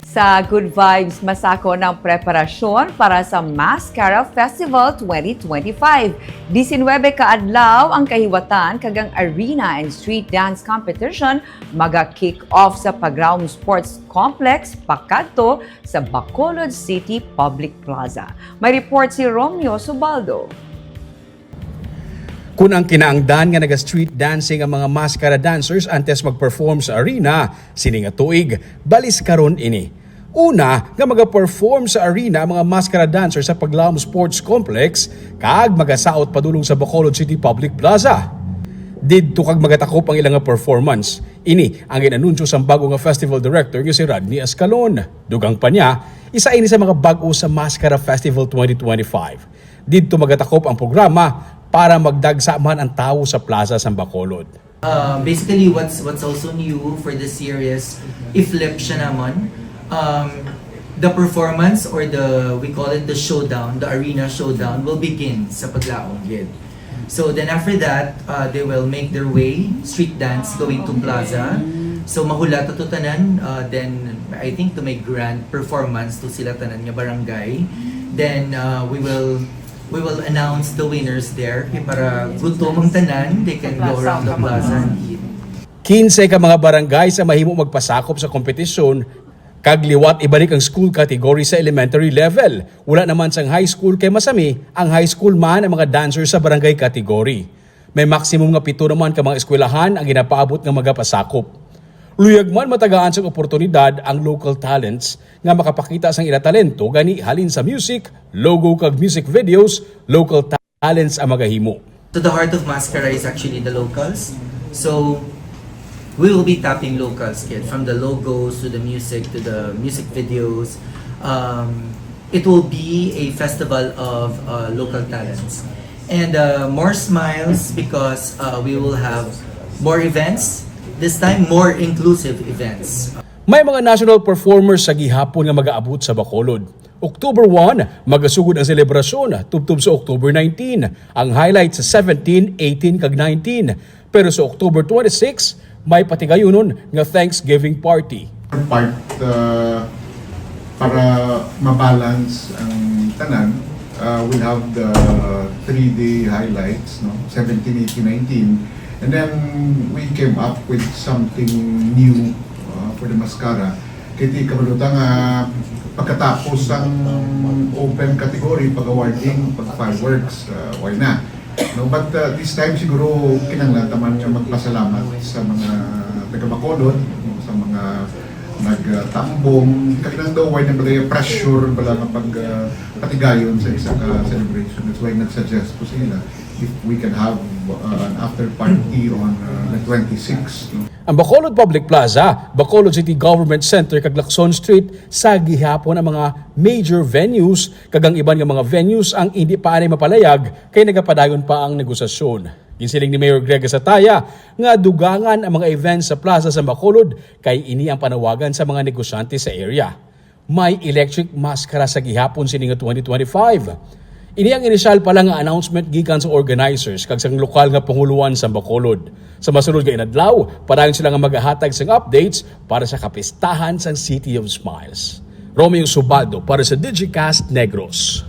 Sa Good Vibes, masako ng preparasyon para sa Mascara Festival 2025. 19 kaadlaw ang kahiwatan kagang arena and street dance competition maga-kick off sa Pagraum Sports Complex Pacadto sa Bacolod City Public Plaza. May report si Romeo Subaldo. Kung ang kinaangdan nga naga-street dancing ang mga mascara dancers antes mag-perform sa arena, sininga tuig, balis karon ini. Una, nga maga-perform sa arena ang mga mascara dancers sa Paglaom Sports Complex kag magasaot padulong sa Bacolod City Public Plaza. Didto kag magatakop ang ilang performance. Ini ang inanunsyo sa bago nga festival director nga si Rodney Escalon. Dugang pa niya, isa ini sa mga bago sa Mascara Festival 2025. Didto magatakop ang programa para magdagsa man ang tao sa plaza sa Bacolod. Basically, what's also new for this series, i-flip siya naman. The performance or we call it the showdown, the arena showdown will begin sa Paglaom. So then after that, they will make their way, street dance going to plaza. So mahula to tanan, then I think to make grand performance to sila tanan nga barangay. Then we will announce the winners there para gutom ang tanan, they can go around the plaza and eat. 15 ka mga barangay sa mahimo magpasakop sa kompetisyon, kag liwat ibalik ang school category sa elementary level. Wala naman sang high school kay masami, ang high school man ang mga dancers sa barangay category. May maximum nga 7 naman ka mga eskwelahan ang ginapaabot nga magapasakop. Luyag man matagaan sa oportunidad ang local talents nga makapakita sang ila talento gani halin sa music, logo kag music videos, local talents ang magahimo. So the heart of Mascara is actually the locals. So we will be tapping locals, from the logos to the music videos. It will be a festival of local talents. And more smiles because we will have more events. This time, more inclusive events. May mga national performers sa gihapon nga mag-aabot sa Bacolod. October 1, magasugod ang selebrasyon tubtob sa October 19. Ang highlight sa 17, 18 kag 19. Pero sa October 26, may patigayonon nga Thanksgiving party. Part para mabalance ang tanan, we'll have the 3-day highlights, 17, 18, 19. And then we came up with something new for the Mascara. Kiti kabalutan nga pagkatapos ang open category, pag-awarding, pag-fireworks, why not? But this time siguro kinanglan nga magpasalamat sa mga taga-Bacolod, sa mga nagtambong. Kakinang daw why na balay pressure bala nga patigayon sa isa ka celebration. That's why nag-suggest po sila if we can have an after party on the 26th. Ang Bacolod Public Plaza, Bacolod City Government Center kag Lacson Street sa gihapon ang mga major venues kagang iban nga mga venues ang hindi pa anay mapalayag kay nagapadayon pa ang negosasyon. Ginsiling ni Mayor Greg Sataya nga dugangan ang mga events sa plaza sa Bacolod kay ini ang panawagan sa mga negosyante sa area. May electric mascara sa gihapon sining 2025. Ini ang inisyal pa lang nga announcement gikan sa organizers kag sang lokal nga panguluan sa Bacolod. Sa masunod nga inadlaw, padayon sila nga magahatag sang updates para sa kapistahan sang City of Smiles. Romeo Subaldo para sa Digicast Negros.